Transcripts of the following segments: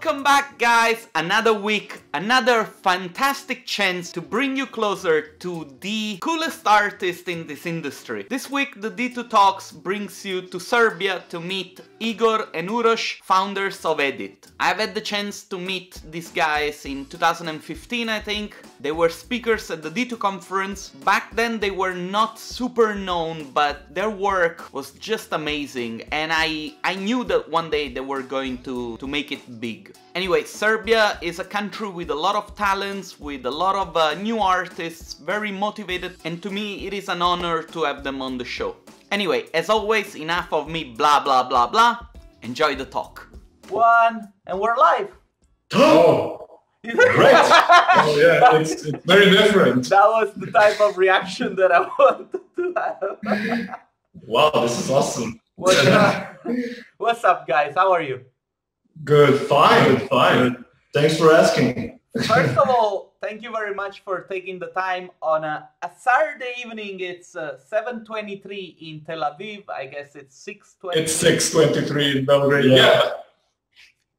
Welcome back, guys! Another week, another fantastic chance to bring you closer to the coolest artist in this industry. This week, the D2 Talks brings you to Serbia to meet Igor and Uroš, founders of EDiT. I've had the chance to meet these guys in 2015, I think. They were speakers at the D2 conference. Back then, they were not super known, but their work was just amazing, and I knew that one day they were going to make it big. Anyway, Serbia is a country with a lot of talents, with a lot of new artists, very motivated, and to me it is an honor to have them on the show. Anyway, as always, enough of me blah blah blah blah. Enjoy the talk. And we're live. Oh, great! Oh yeah, it's very different. That was the type of reaction that I wanted to have. Wow, this is awesome. What's up, guys? How are you? Good, fine. Thanks for asking. First of all, thank you very much for taking the time on a Saturday evening. It's 7:23 in Tel Aviv. I guess it's 6:20. It's 6:23 in Belgrade. Yeah.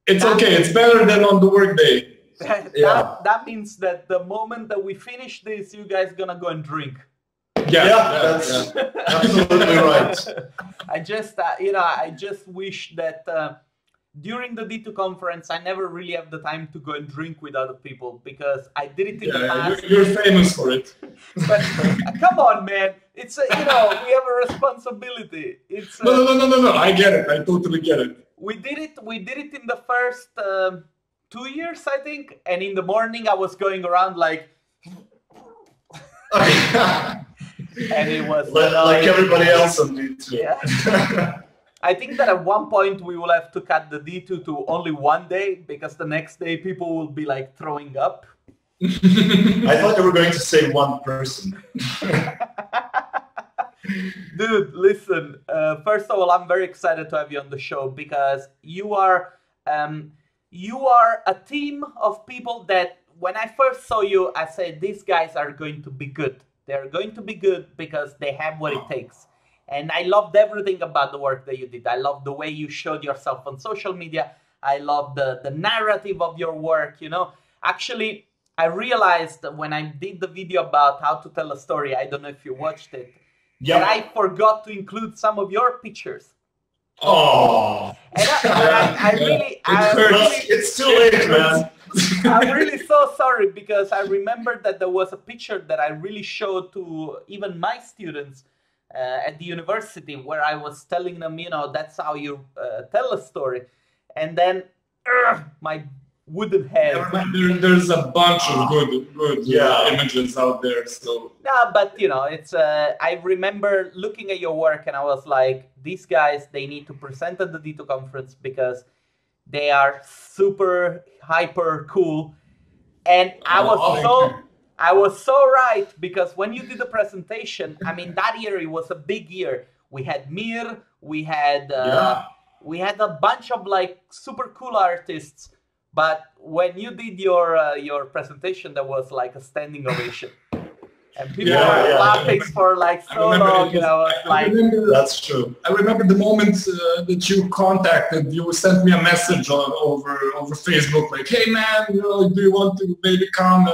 It's okay. It's better than on the workday. That means that the moment that we finish this, you guys gonna go and drink. That's absolutely right. I just wish that during the D2 conference, I never really have the time to go and drink with other people because I did it in the past. You're famous for it. But come on, man! It's we have a responsibility. It's no. I get it. I totally get it. We did it in the first 2 years, I think. And in the morning, I was going around like. And it was like everybody else on D2. Yeah. I think that at one point we will have to cut the D2 to only one day because the next day people will be like throwing up. I thought you were going to say one person. Dude, listen. First of all, I'm very excited to have you on the show because you are a team of people that when I first saw you, I said these guys are going to be good. They're going to be good because they have what it takes. And I loved everything about the work that you did. I loved the way you showed yourself on social media. I loved the narrative of your work, you know. Actually, I realized when I did the video about how to tell a story, I don't know if you watched it, that I forgot to include some of your pictures. Oh. And it's too late, man. I'm really so sorry because I remember that there was a picture that I really showed to even my students at the university where I was telling them, you know, that's how you tell a story. And then my wooden head. There's a bunch of good images out there. So. No, but you know, it's. I remember looking at your work and I was like, these guys, they need to present at the D2 conference because they are super hyper cool. And I was so right because when you did the presentation, I mean, that year it was a big year. We had Mir, we had a bunch of like super cool artists. But when you did your presentation, there was like a standing ovation, and people were laughing for like so long. And I was like, that's true. I remember the moment that you contacted. You sent me a message over Facebook, like, "Hey man, you know, do you want to maybe come?"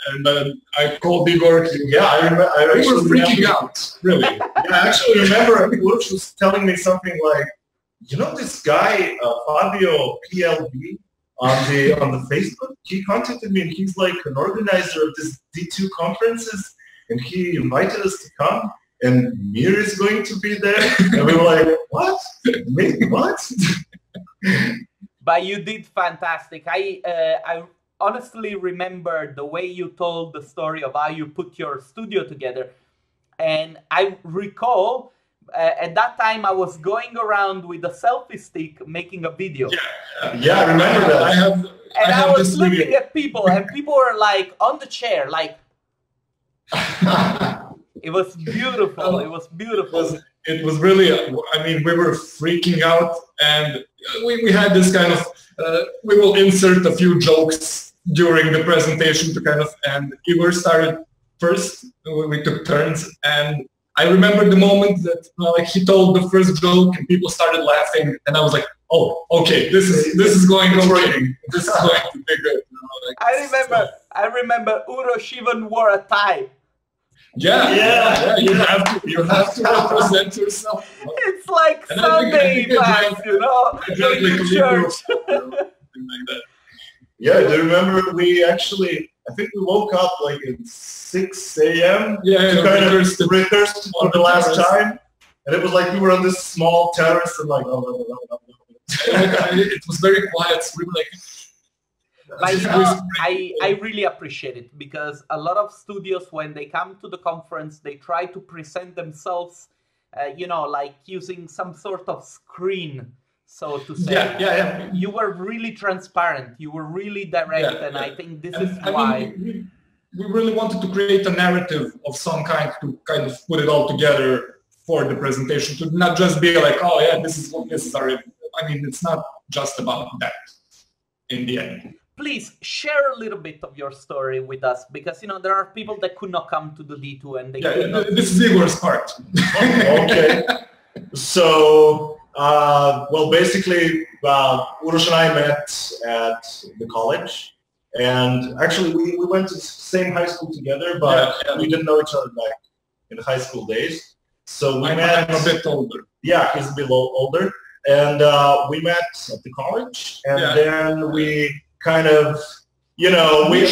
And I called Igor. I actually were freaking out, really. I actually remember Uroš was telling me something like, "You know this guy Fabio PLB on the Facebook? He contacted me and he's like an organizer of this D2 conferences, and he invited us to come. And Mir is going to be there." And we were like, "What? Maybe what?" But you did fantastic. I honestly remember the way you told the story of how you put your studio together. And I recall at that time I was going around with a selfie stick making a video. Yeah, I remember that. I was looking at people and people were like on the chair, like it was beautiful. It was beautiful. It was really, I mean, we were freaking out, and we had this kind of, we will insert a few jokes during the presentation to kind of, and Igor started first, we took turns, and I remember the moment that like he told the first joke and people started laughing, and I was like, oh, okay, this is going okay. This is going to be good. You know, like, I remember Uroš even wore a tie. Yeah. You have to represent yourself. It's like Sunday vibes, you know, going to church. Something like that. Yeah, I do remember we actually, I think we woke up like at 6 a.m. Yeah, to kind of rehearse for the last time. And it was like we were on this small terrace and like, it was very quiet. So we were like, but you know, I really appreciate it, because a lot of studios, when they come to the conference, they try to present themselves, you know, like using some sort of screen, so to say. Yeah. You were really transparent. You were really direct, and I think this is why. Mean, we really wanted to create a narrative of some kind to kind of put it all together for the presentation, to not just be like, oh yeah, this is what this is. I mean, it's not just about that in the end. Please share a little bit of your story with us, because you know there are people that could not come to the D2 and they could not. This is Igor's part. Okay. So, well, basically, Uroš and I met at the college, and actually we went to the same high school together, but we didn't know each other back in the high school days. So we met. I'm a bit older. Yeah, he's a bit older, and we met at the college, and then we kind of, you know, we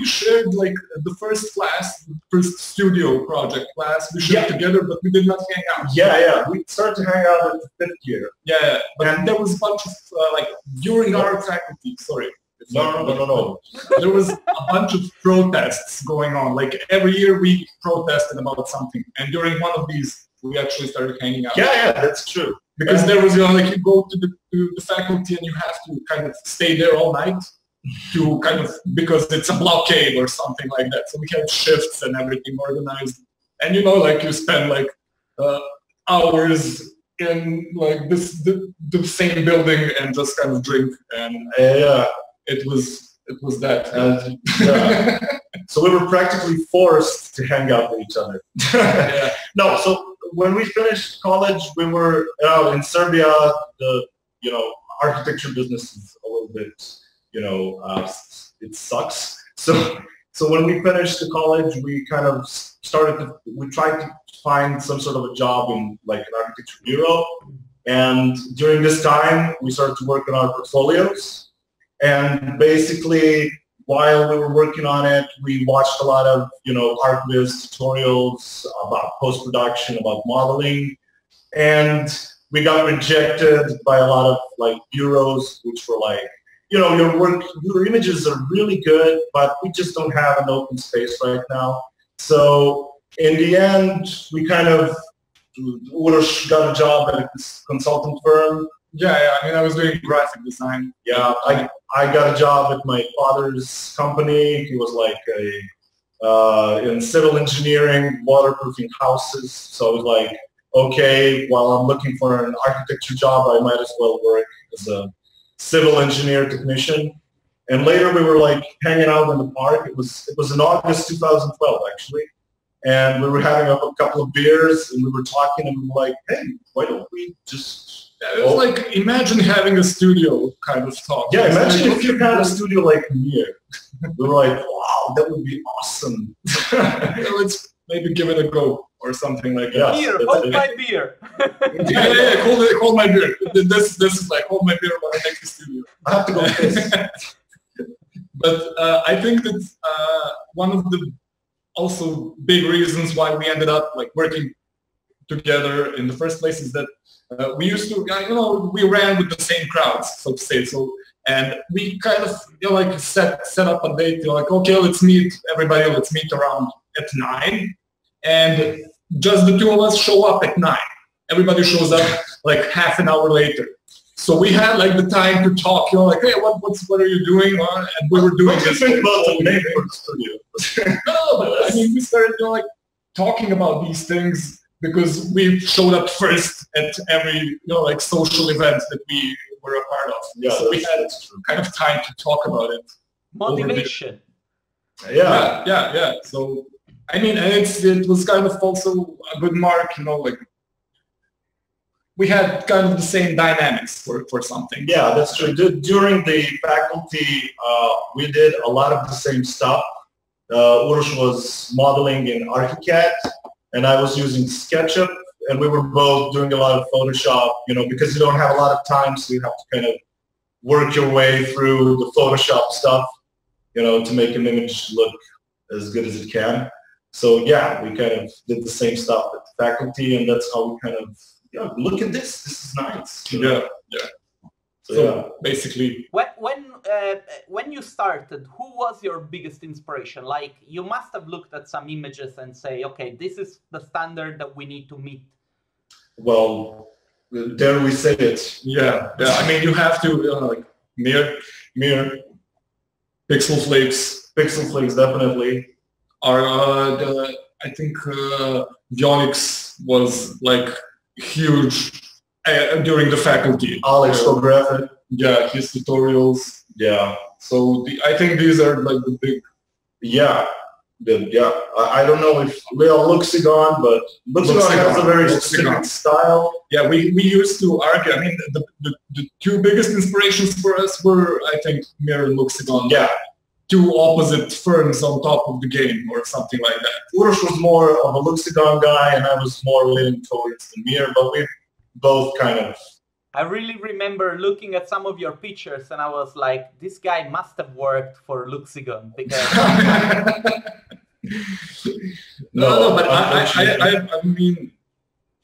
shared like the first class, the first studio project class. We shared together, but we did not hang out. Yeah. We started to hang out in the 5th year. Yeah. But there was a bunch of like during our faculty. Sorry. No. There was a bunch of protests going on. Like every year we protested about something, and during one of these we actually started hanging out. Yeah, that's true. Because there was, you know, like you go to the faculty and you have to kind of stay there all night to kind of, because it's a blockade or something like that. So we had shifts and everything organized. And you know, like you spend like hours in like the same building and just kind of drink. And it was that. So we were practically forced to hang out with each other. No, so when we finished college, we were in Serbia. The architecture business is a little bit, it sucks. So when we finished the college, we kind of we tried to find some sort of a job in like an architecture bureau. And during this time, we started to work on our portfolios. And basically, while we were working on it, we watched a lot of, ArchViz tutorials about post-production, about modeling, and we got rejected by a lot of like bureaus, which were like, your images are really good, but we just don't have an open space right now. So in the end, we kind of, Uroš got a job at a consultant firm. Yeah, I mean, I was doing graphic design. Yeah, I got a job at my father's company. He was like in civil engineering, waterproofing houses. So I was like, okay, while I'm looking for an architecture job, I might as well work as a civil engineer technician. And later we were like hanging out in the park. It was in August 2012 actually. And we were having a couple of beers and we were talking and we were like, hey, why don't we just... Yeah, it was like, imagine having a studio kind of talk. Yeah, imagine if you had a studio like here. We were like, wow, that would be awesome. Let's maybe give it a go or something like that. Here, hold my beer. Yeah, hold my beer. This is like, hold my beer while I make the studio. I have to go with this. But I think that one of the also big reasons why we ended up like working together in the first place is that we used to, we ran with the same crowds, so to say. So, and we kind of, like set up a date. Like, okay, let's meet everybody. Let's meet around at 9, and just the two of us show up at 9. Everybody shows up like half an hour later. So we had like the time to talk. Like, hey, what are you doing? And we were doing this. Think about the name for the studio. No, but I mean, we started like talking about these things, because we showed up first at every, like social event that we were a part of. Yeah, so we had kind of time to talk about it. Motivation. Yeah. So, I mean, and it was kind of also a good mark, like we had kind of the same dynamics for something. Yeah, that's true. During the faculty, we did a lot of the same stuff. Uroš was modeling in ArchiCAD, and I was using SketchUp, and we were both doing a lot of Photoshop, you know, because you don't have a lot of time, so you have to kind of work your way through the Photoshop stuff, you know, to make an image look as good as it can. So yeah, we kind of did the same stuff at the faculty, and that's how we kind of, yeah, look at this. This is nice. You know? Yeah. So yeah, basically. When you started, who was your biggest inspiration? Like, you must have looked at some images and say, okay, this is the standard that we need to meet. Well, dare we say it? Yeah. I mean, you have to like mirror, pixel flakes. Pixel flakes, definitely. I think Vionics was like huge during the faculty. Alex Graphic. Yeah, his tutorials. Yeah. So I think these are like the big. Yeah. I don't know if Leo Luxigon, but Luxigon has a very specific style. Yeah, we used to argue. I mean, the two biggest inspirations for us were, I think, Mir and Luxigon. Yeah. Two opposite firms on top of the game or something like that. Uroš was more of a Luxigon guy, and I was more leaning towards the Mir, but we both kind of... I really remember looking at some of your pictures, and I was like, this guy must have worked for Luxigon, because... no, but I mean,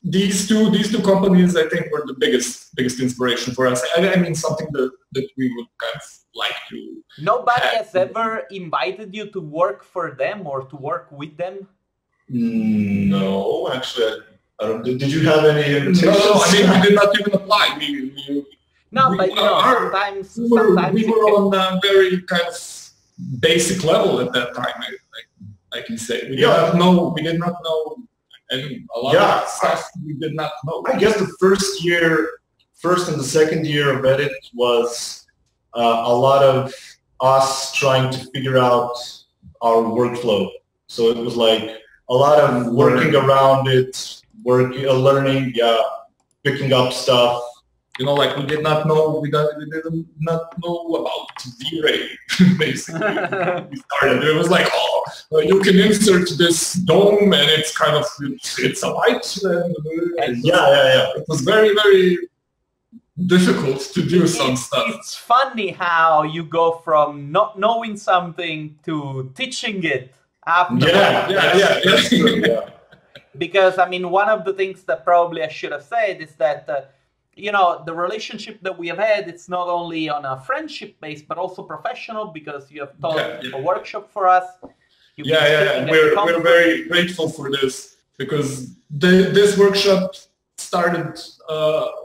these two companies, I think, were the biggest inspiration for us. I mean, something that we would kind of like to... Nobody has ever invited you to work for them or to work with them? No, actually, I don't. Did you have any invitations? No, I mean, we did not even apply. But you know, sometimes we were on a very kind of basic level at that time. I can say we did not know. And a lot of stuff we did not know. I guess the first and the second year of EDiT was a lot of us trying to figure out our workflow. So it was like a lot of working around it, learning, picking up stuff. You know, like we did not know, we did not know about V-Ray, basically. We started, it was like, you can insert this dome and it's kind of, it's a light. And It was very, very difficult to do some stuff. It's funny how you go from not knowing something to teaching it after. That's true, Because, I mean, one of the things that probably I should have said is that you know, the relationship that we have had, it's not only on a friendship base, but also professional, because you have taught a workshop for us. We're very grateful for this, because this workshop started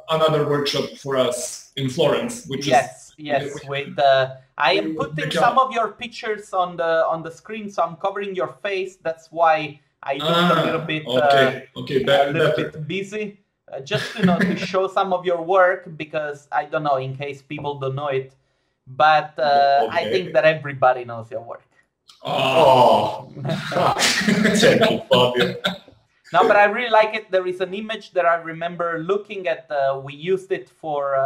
another workshop for us in Florence, which is... Yes, with I am putting some of your pictures on the screen, so I'm covering your face. That's why I look a little bit busy. Just to show some of your work, because I don't know, in case people don't know it, but I think that everybody knows your work. Thank you, Fabio. No, but I really like it. There is an image that I remember looking at. We used it for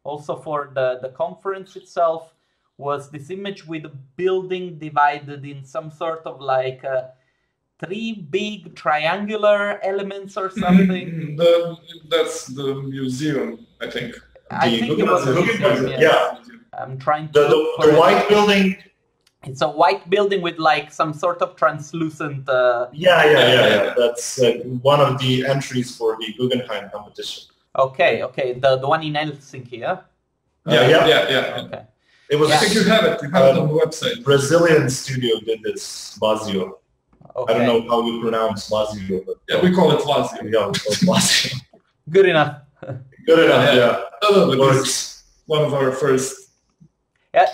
also for the conference itself. Was this image with a building divided in some sort of like 3 big triangular elements or something? That's the museum, I think. I think it was a museum, yes. Yeah. I'm trying to the white building. It's a white building with like some sort of translucent... That's one of the entries for the Guggenheim competition. Okay. The one in Helsinki, yeah? Yeah. Okay. It was. I think you have it. You have it on the website. Brazilian studio did this, Vazio. Okay. I don't know how you pronounce Vazio, but we call it Vazio. Yeah, we call it Vazio. Good enough. Good enough. Yeah. It's one of our first.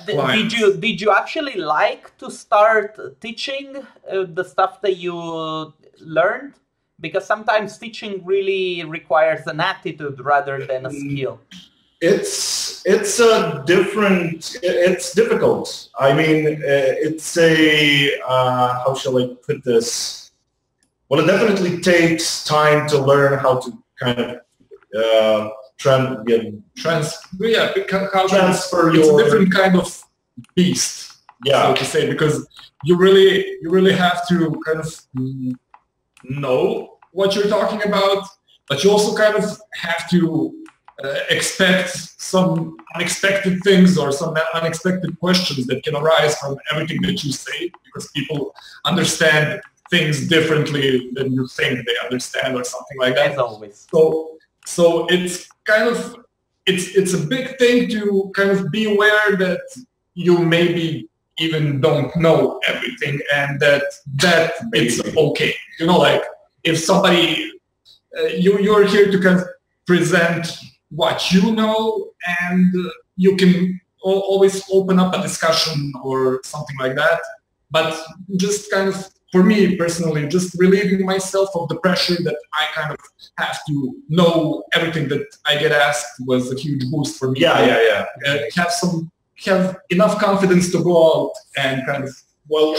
Did you actually like to start teaching the stuff that you learned? Because sometimes teaching really requires an attitude rather than a skill. It's difficult. I mean, it's a, how shall I put this? Well, it definitely takes time to learn how to kind of transfer your... It's a different kind of beast, so to say, because you really have to kind of know what you're talking about, but you also kind of have to expect some unexpected things or some unexpected questions that can arise from everything that you say, because people understand things differently than you think they understand, or something like that. As always. So it's kind of, it's a big thing to kind of be aware that you maybe even don't know everything, and that it's okay. You know, like if somebody, you're here to kind of present what you know, and you can always open up a discussion or something like that. But just kind of, for me personally, just relieving myself of the pressure that I kind of have to know everything that I get asked was a huge boost for me. Have enough confidence to go out and kind of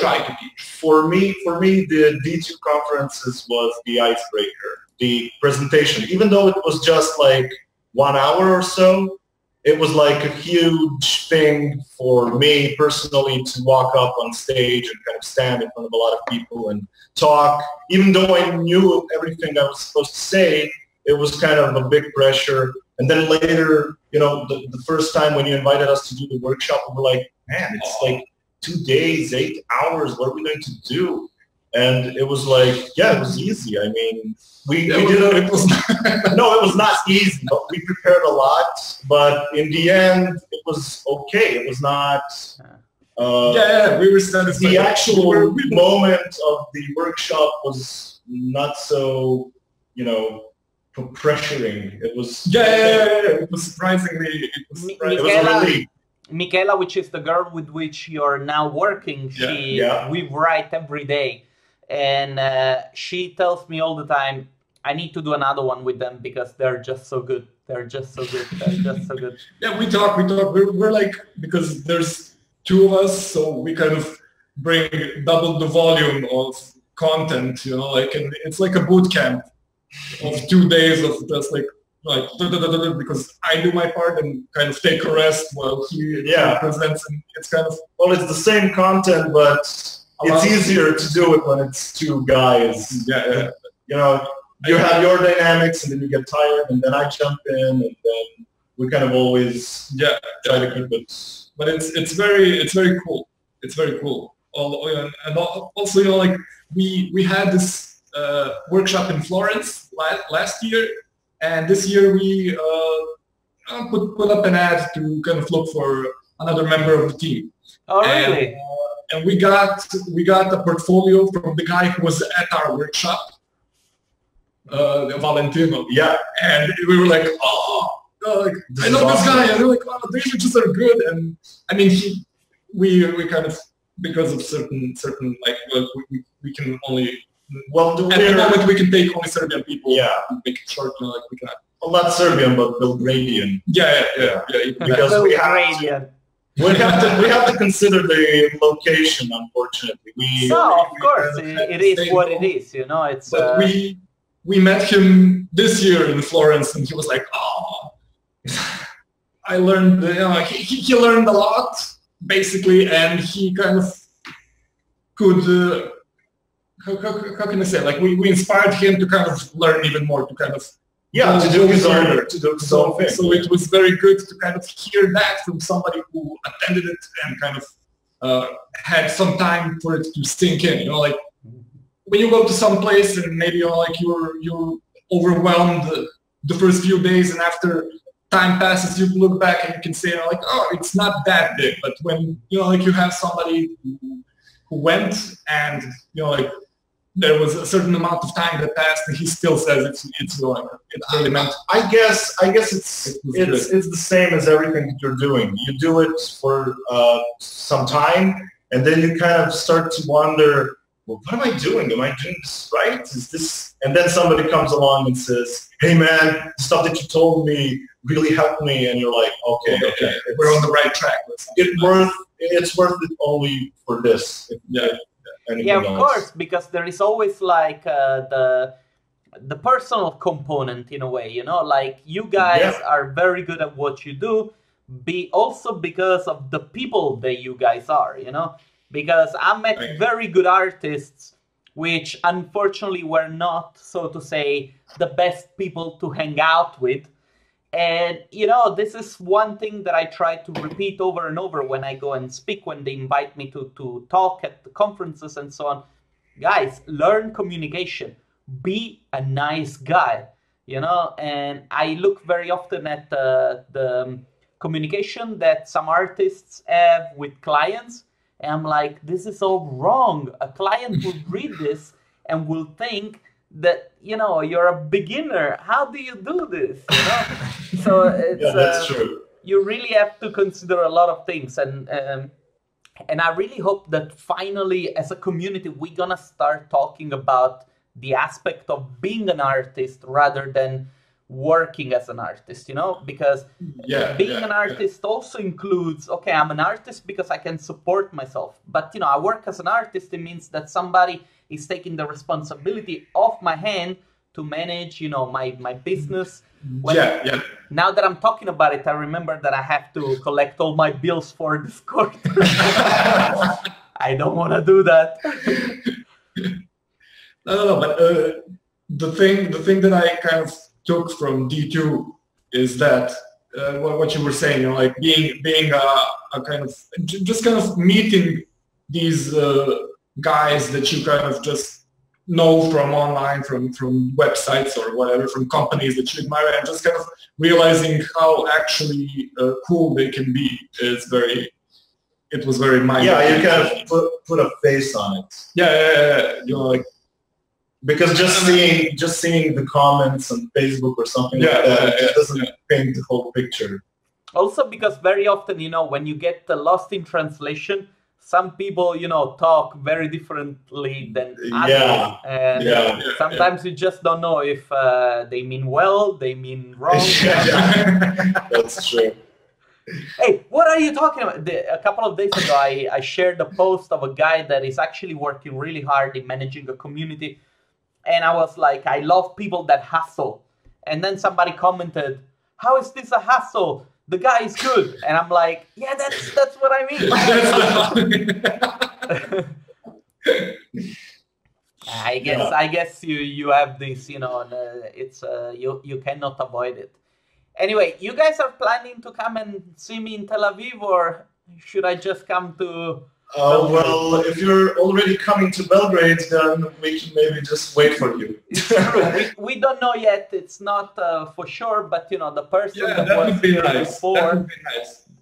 try to teach. For me, the D2 conferences was the icebreaker, the presentation. Even though it was just like 1 hour or so, it was like a huge thing for me personally to walk up on stage and kind of stand in front of a lot of people and talk. Even though I knew everything I was supposed to say, it was kind of a big pressure. And then later, you know, the first time when you invited us to do the workshop, we were like, man, it's like 2 days, 8 hours, what are we going to do? And it was like, yeah, it was easy. I mean, it was not easy, but we prepared a lot. But in the end, it was okay. It was not... we were satisfied. The actual moment of the workshop was not so, you know, pressuring. It was... It was surprisingly... It was a relief. Michaela, which is the girl with which you're now working, we write every day. And she tells me all the time, I need to do another one with them because they're just so good. They're just so good. They're just so good. Yeah, we talk. We're like, because there's 2 of us, so we kind of bring double the volume of content, you know, like, and it's like a boot camp of 2 days of just like because I do my part and kind of take a rest while he presents, and it's kind of... Well, it's the same content, but it's easier to do it when it's 2 guys. You know, you have your dynamics, and then you get tired, and then I jump in, and then we kind of always try to keep it. But it's very cool. It's very cool. And also, you know, like we had this workshop in Florence last year, and this year we put up an ad to kind of look for another member of the team. Oh, really? And we got a portfolio from the guy who was at our workshop, Valentino. Yeah. And we were like, I know this guy, and we're like, oh, the images are good. And I mean, we kind of, because of certain like, we can only, at the moment we can take only Serbian people. Yeah. Make it short, you know, like we cannot. Well, not Serbian, but Belgradian. Because we have to consider the location, unfortunately. Of course, it is what it is, you know. It's. But we met him this year in Florence, and he was like, I learned, you know, he learned a lot, basically, and he kind of could, how can I say, like, we inspired him to kind of learn even more, to kind of... to do his own thing. So it was very good to kind of hear that from somebody who attended it and kind of had some time for it to sink in, you know, like, when you go to some place and maybe you're overwhelmed the first few days, and after time passes, you look back and you can say, like, oh, it's not that big. But when, you know, like, you have somebody who went, and, you know, like, there was a certain amount of time that passed, and he still says it's really meant. I guess it's the same as everything that you're doing. You do it for some time, and then you kind of start to wonder, well, what am I doing? Am I doing this right? Is this? And then somebody comes along and says, hey man, the stuff that you told me really helped me, and you're like, okay, we're on the right track. It's worth it only for this. Of course, because there is always like the personal component in a way, you know, like you guys are very good at what you do, also because of the people that you guys are, you know, because I met very good artists which unfortunately were not, so to say, the best people to hang out with. And, you know, this is one thing that I try to repeat over and over when I go and speak, when they invite me to talk at the conferences and so on. Guys, learn communication. Be a nice guy, you know? And I look very often at the communication that some artists have with clients. And I'm like, this is all wrong. A client will read this and will think that, you know, you're a beginner. How do you do this? You know? So it's, that's true. You really have to consider a lot of things. And I really hope that finally, as a community, we're going to start talking about the aspect of being an artist rather than working as an artist, you know, because being an artist also includes, okay, I'm an artist because I can support myself. But, you know, I work as an artist. It means that somebody is taking the responsibility off my hand to manage, you know, my business. Now that I'm talking about it, I remember that I have to collect all my bills for this quarter. I don't want to do that. No, but the thing that I kind of took from D2 is that what you were saying, you know, like being a kind of just kind of meeting these guys that you kind of just know from online, from websites or whatever, from companies that you admire, and just kind of realizing how actually cool they can be it was very mind-blowing. Yeah, you kind of put a face on it. Yeah. You know, like, because just seeing the comments on Facebook or something like that, it doesn't paint the whole picture. Also because very often, you know, when you get lost in translation, some people, you know, talk very differently than others. And sometimes you just don't know if they mean well, they mean wrong. That's true. Hey, what are you talking about? A couple of days ago, I shared a post of a guy that is actually working really hard in managing a community. And I was like, I love people that hustle. And then somebody commented, how is this a hustle? The guy is good. And I'm like, yeah, that's what I mean. I guess you have this, you know, and it's you cannot avoid it. Anyway, you guys are planning to come and see me in Tel Aviv, or should I just come to... well, if you're already coming to Belgrade, then we can maybe just wait for you. It's true. We don't know yet. It's not for sure, but, you know, the person that was here before,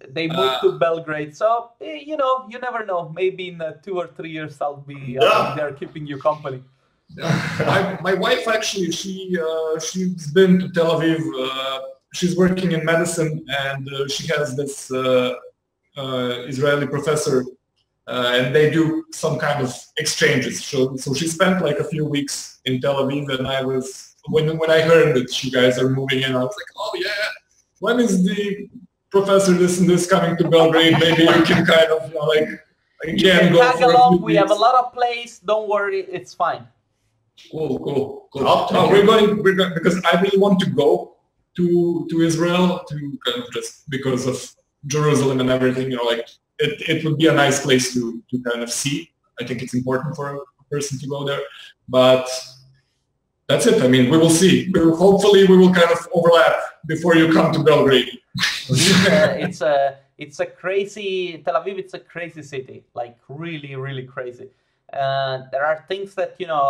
they moved to Belgrade. So, you know, you never know. Maybe in 2 or 3 years I'll be there keeping you company. My wife, actually, she's been to Tel Aviv. She's working in medicine, and she has this Israeli professor. And they do some kind of exchanges. So she spent like a few weeks in Tel Aviv, and I was, when I heard that you guys are moving in, I was like, oh yeah, when is the professor this and this coming to Belgrade? Maybe you can kind of, you know, like, again, go for a few We have a lot of place. Don't worry, it's fine. Cool. We're going because I really want to go to Israel to kind of just because of Jerusalem and everything, you know, like. It would be a nice place to kind of see. I think it's important for a person to go there. But that's it. I mean, we will see. Hopefully we will kind of overlap before you come to Belgrade. It's a crazy, Tel Aviv, it's a crazy city. Like really, really crazy. There are things that, you know,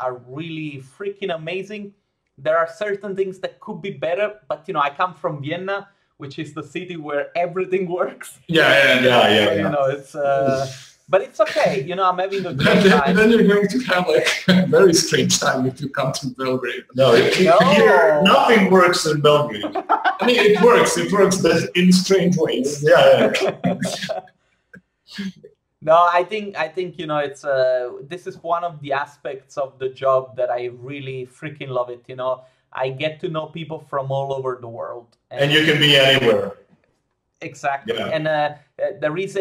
are really freaking amazing. There are certain things that could be better. But, you know, I come from Vienna, which is the city where everything works. Yeah. You know, it's but it's okay. You know, I'm having a great time. Then you're going to have like a very strange time if you come to Belgrade. No, here nothing works in Belgrade. I mean, it works, but in strange ways. Yeah. No, I think you know, it's this is one of the aspects of the job that I really freaking love it. You know, I get to know people from all over the world. And you can be anywhere. Exactly. Yeah. And there is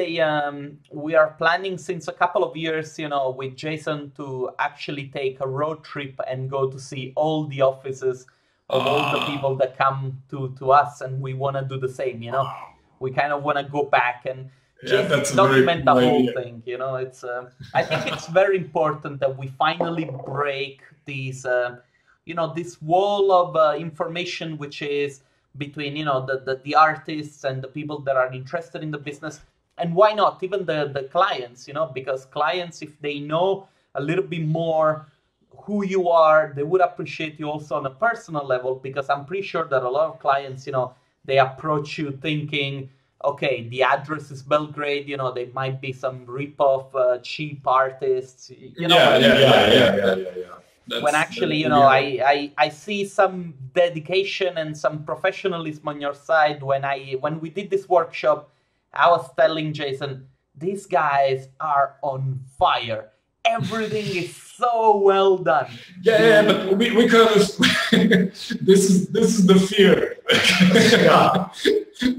we are planning since a couple of years, with Jason to actually take a road trip and go to see all the offices of all the people that come to us, and we want to do the same, We kind of want to go back and just document the whole thing, It's I think it's very important that we finally break these, this wall of information which is between, the artists and the people that are interested in the business. And why not even the clients, because clients, if they know a little bit more who you are, they would appreciate you also on a personal level, because I'm pretty sure that a lot of clients, they approach you thinking, okay, the address is Belgrade, there might be some rip-off cheap artists, when actually, I see some dedication and some professionalism on your side. When we did this workshop, I was telling Jason, these guys are on fire. Everything is so well done. Yeah, but we kind of this is the fear. Yeah.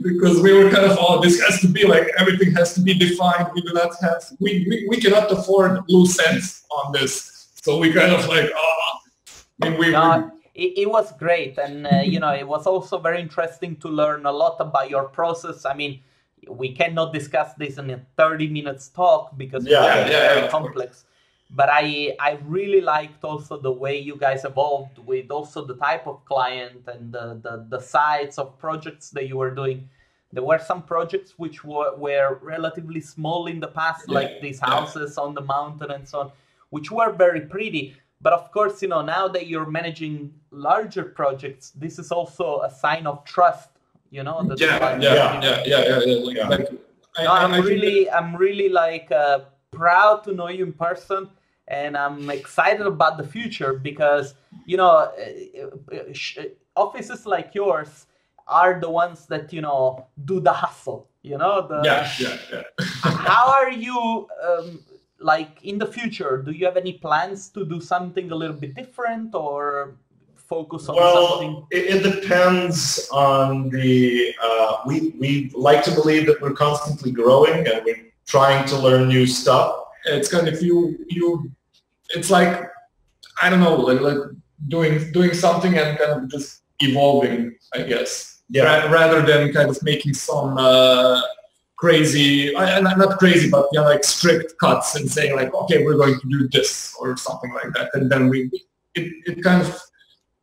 Because we were kind of, this has to be like, everything has to be defined. We do not have, we cannot afford loose ends on this. So we kind of like, it was great. And, it was also very interesting to learn a lot about your process. I mean, we cannot discuss this in a 30 minutes talk because it's very complex. But I really liked also the way you guys evolved with also the type of client and the size of projects that you were doing. There were some projects which were relatively small in the past, like these houses on the mountain and so on, which were very pretty. But of course, now that you're managing larger projects, this is also a sign of trust, I'm really proud to know you in person, and I'm excited about the future because, offices like yours are the ones that, do the hustle, How are you, in the future? Do you have any plans to do something a little bit different or focus on something? Well, it depends on the, we like to believe that we're constantly growing and we're trying to learn new stuff. It's kind of it's like, I don't know, like doing something and kind of just evolving, I guess. Yeah. Rather than kind of making some crazy, not crazy, but like strict cuts and saying like, okay, we're going to do this or something like that. And then it kind of,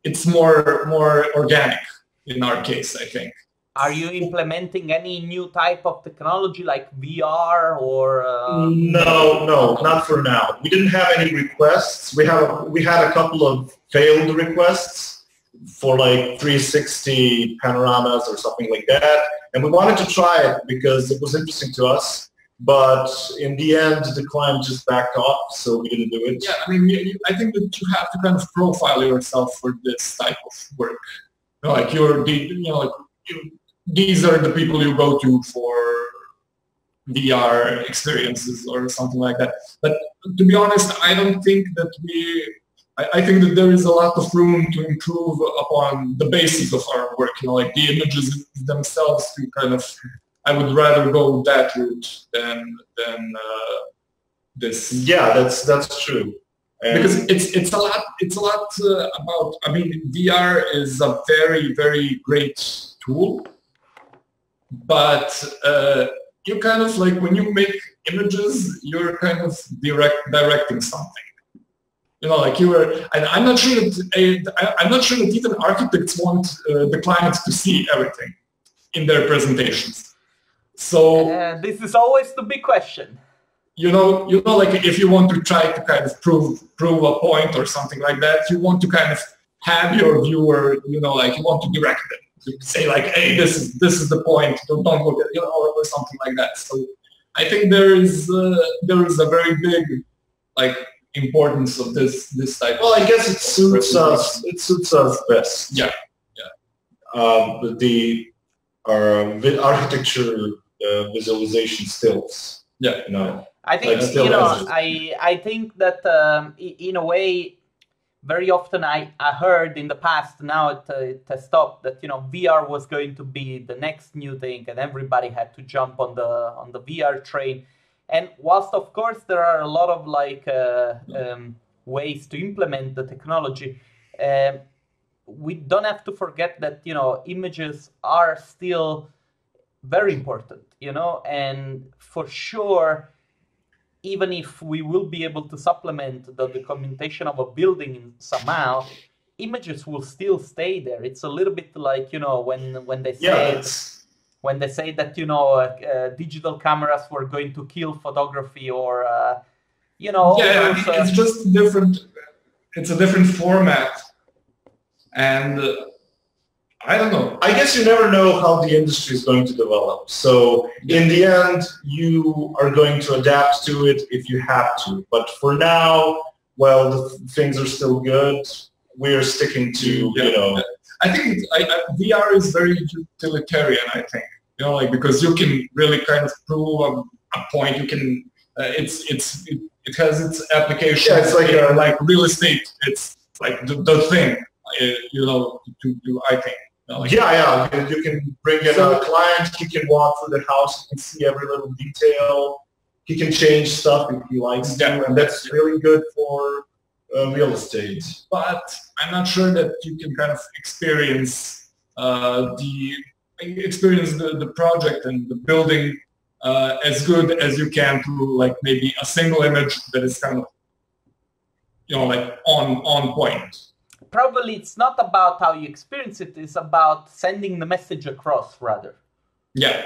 it's more organic in our case, I think. Are you implementing any new type of technology like VR or? No, not for now. We didn't have any requests. We had a couple of failed requests for like 360 panoramas or something like that, and we wanted to try it because it was interesting to us. But in the end, the client just backed off, so we didn't do it. Yeah, I mean, I think that you have to kind of profile yourself for this type of work. Like these are the people you go to for VR experiences or something like that. But to be honest, I don't think that I think that there is a lot of room to improve upon the basis of our work. Like the images themselves, to kind of, I would rather go that route than this. Yeah, that's true. Because it's a lot about. I mean, VR is a very, very great tool. But you kind of like, when you make images, you're kind of directing something. Like you were, and I'm not sure that even architects want the clients to see everything in their presentations. So this is always the big question. Like if you want to try to kind of prove a point or something like that, you want to kind of have your viewer, like you want to direct them. To say like, hey, this is the point. Don't look at it, or something like that. So I think there is a very big like importance of this type. Well, I guess it suits us. It suits us best. Yeah. Our architecture visualization stills. Yeah. I think I think that in a way, very often I heard in the past, now it has stopped, that VR was going to be the next new thing, and everybody had to jump on the VR train. And whilst of course there are a lot of ways to implement the technology, we don't have to forget that images are still very important, and for sure, even if we will be able to supplement the documentation of a building somehow, images will still stay there. It's a little bit like when they say when they say that digital cameras were going to kill photography, or it's just different. It's a different format, and I don't know. I guess you never know how the industry is going to develop. So in the end, you are going to adapt to it if you have to. But for now, while the things are still good, we are sticking to, I think VR is very utilitarian, I think. Because you can really kind of prove a point. You can, it has its application. Yeah, it's like real estate. It's like the thing, to do, I think. You can bring in a client, he can walk through the house, he can see every little detail, he can change stuff if he likes to, and that's really good for real estate. But I'm not sure that you can kind of experience the project and the building as good as you can through like maybe a single image that is kind of on point. Probably it's not about how you experience it, it's about sending the message across, rather. Yeah.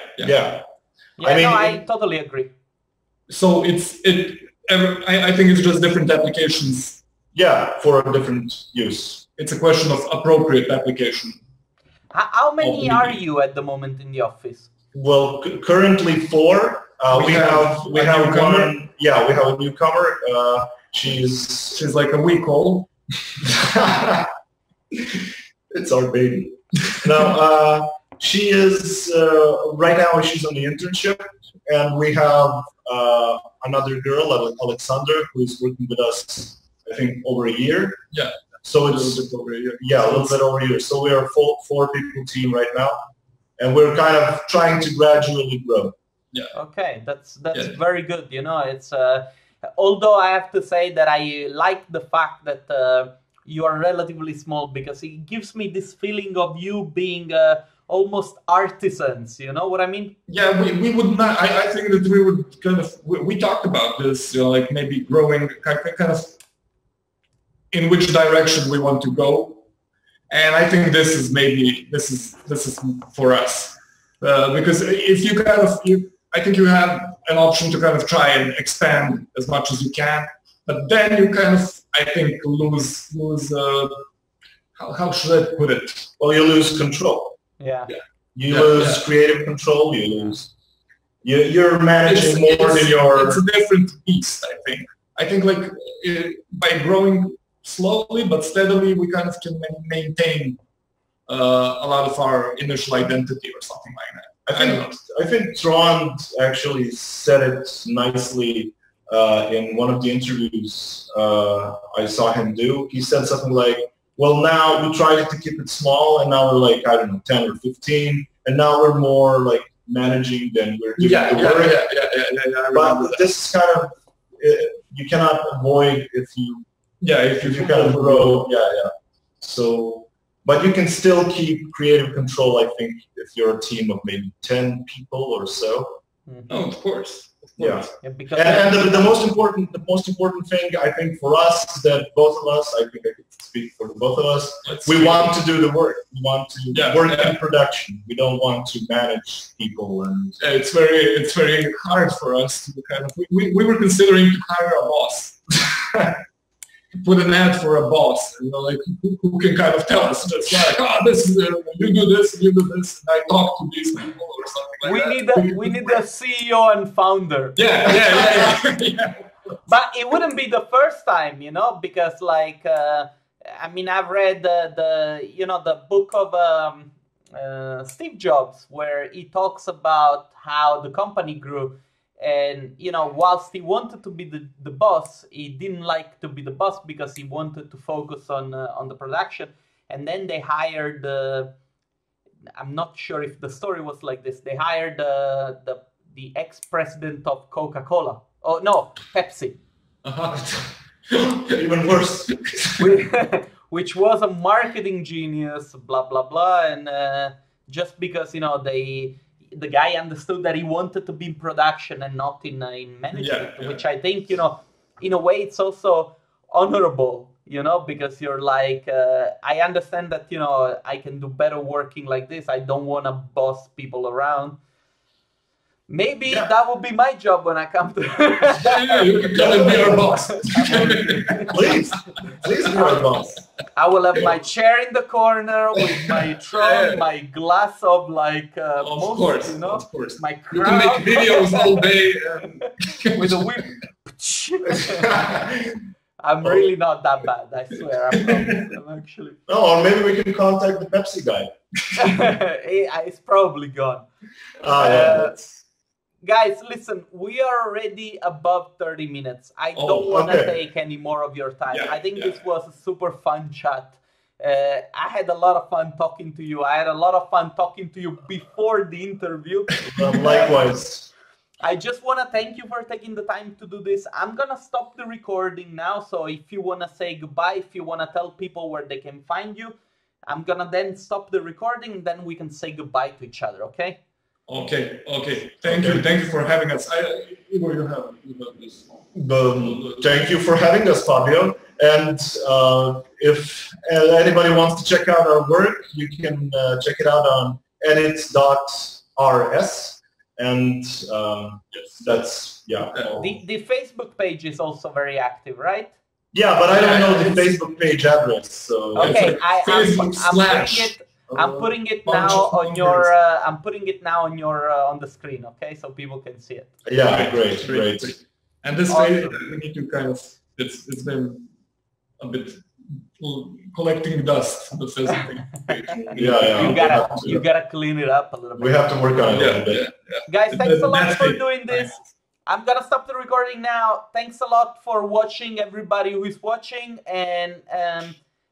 I totally agree. So I think it's just different applications. Yeah, for a different use. It's a question of appropriate application. How many are you at the moment in the office? Well, currently 4. We have one. Yeah, we have a newcomer. She's like a week old. It's our baby. No, she is right now. She's on the internship, and we have another girl, Alexander, who is working with us. I think over a year. Yeah. So it's a little bit over a year. Yeah, a little bit over a year. So we are a 4-people team right now, and we're kind of trying to gradually grow. Yeah. Okay, that's very good. It's. Although I have to say that I like the fact that you are relatively small, because it gives me this feeling of you being almost artisans. You know what I mean? Yeah, we would not. I think that we would kind of. We talked about this, like maybe growing kind of in which direction we want to go, and I think this is for us because if you kind of I think you have an option to kind of try and expand as much as you can, but then you kind of, I think, lose how should I put it? Well, you lose control. Yeah. You lose creative control. You're managing more than your. It's a different beast, I think. I think like by growing slowly but steadily, we kind of can maintain a lot of our initial identity or something like that. I think Trond actually said it nicely in one of the interviews I saw him do. He said something like, well, now we tried to keep it small, and now we're like, I don't know, 10 or 15, and now we're more like managing than we're doing the work. Yeah. But this is kind of, you cannot avoid if you kind of grow. Yeah. So. But you can still keep creative control, I think, if you're a team of maybe 10 people or so. Mm-hmm. Oh, of course. Yeah, and the most important thing, I think, for us is that both of us, I think I could speak for the both of us, we want to do the work. We want to work in production. We don't want to manage people. And it's very hard for us to kind of, we were considering to hire a boss. Put an ad for a boss, like who can kind of tell us just like, oh, this is you do this, and I talk to these people or something like that. We need a CEO and founder. Yeah. But it wouldn't be the first time, because like I've read the book of Steve Jobs, where he talks about how the company grew. And, you know, whilst he wanted to be the boss, he didn't like to be the boss because he wanted to focus on the production. And then they hired, I'm not sure if the story was like this, they hired the ex-president of Coca-Cola. Oh, no, Pepsi. Even worse. Which was a marketing genius, blah, blah, blah. And just because, you know, the guy understood that he wanted to be in production and not in management, which I think, you know, in a way it's also honorable, you know, because you're like, I understand that, you know, I can do better working like this. I don't want to boss people around. Maybe that will be my job when I come to... You can come and be our boss. Please be our boss. I will have my chair in the corner with my throne, my glass of like... of most, course, you know, of course. My You crown. can make videos all day. With a whip. I'm really not that bad, I swear. I'm actually... No, or maybe we can contact the Pepsi guy. It's probably gone. Guys, listen, we are already above 30 minutes. I don't want to take any more of your time. I think this was a super fun chat. I had a lot of fun talking to you. I had a lot of fun talking to you before the interview. Likewise. I just want to thank you for taking the time to do this. I'm going to stop the recording now. So if you want to say goodbye, if you want to tell people where they can find you, I'm going to then stop the recording and then we can say goodbye to each other, okay? Okay. Thank you for having us. Igor, you have this. Thank you for having us, Fabio. And if anybody wants to check out our work, you can check it out on edit.rs. And that's The Facebook page is also very active, right? Yeah, but I don't know the Facebook page address. So okay, I'm putting it now on your. I'm putting it now on your on the screen. Okay, so people can see it. Yeah, great. And this way, we need to kind of. It's been a bit collecting dust. The Facebook page. You gotta clean it up a little bit. We have to work on it a little bit. Guys, thanks a lot for doing this. I'm gonna stop the recording now. Thanks a lot for watching, everybody who is watching, and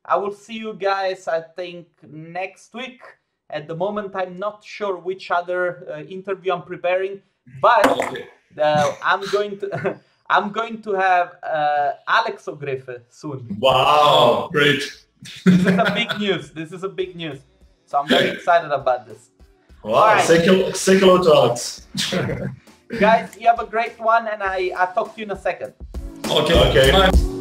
I will see you guys, I think, next week. At the moment, I'm not sure which other interview I'm preparing, but I'm going to have Alex O'Griffith soon. Wow, great! This is a big news. This is a big news. So I'm very excited about this. Wow! Right. Say hello to Alex. Guys, you have a great one, and I'll talk to you in a second. Okay. Bye.